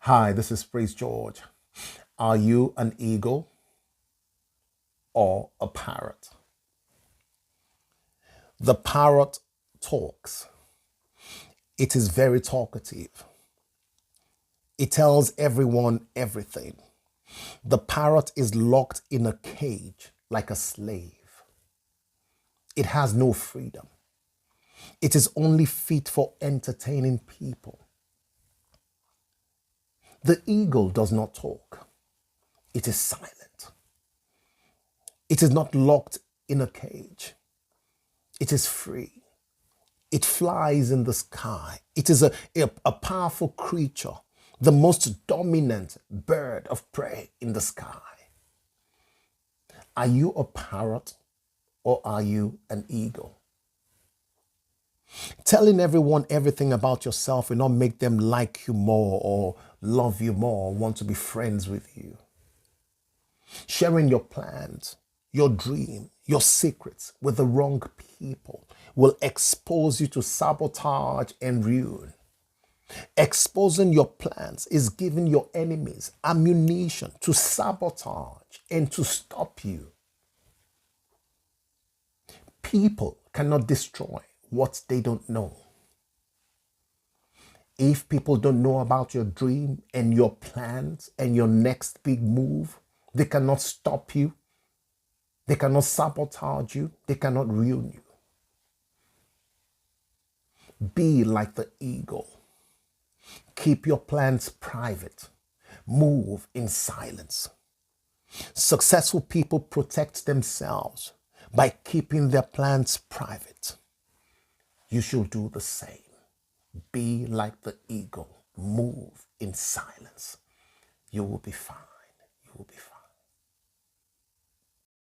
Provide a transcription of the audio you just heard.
Hi, this is Praise George. Are you an eagle or a parrot? The parrot talks. It is very talkative. It tells everyone everything. The parrot is locked in a cage like a slave. It has no freedom. It is only fit for entertaining people. The eagle does not talk. It is silent. It is not locked in a cage. It is free. It flies in the sky. It is a powerful creature, the most dominant bird of prey in the sky. Are you a parrot or are you an eagle? Telling everyone everything about yourself will not make them like you more or love you more or want to be friends with you. Sharing your plans, your dream, your secrets with the wrong people will expose you to sabotage and ruin. Exposing your plans is giving your enemies ammunition to sabotage and to stop you. People cannot destroy what they don't know. If people don't know about your dream and your plans and your next big move, they cannot stop you. They cannot sabotage you. They cannot ruin you. Be like the eagle. Keep your plans private. Move in silence. Successful people protect themselves by keeping their plans private. You should do the same. Be like the eagle. Move in silence. You will be fine. You will be fine.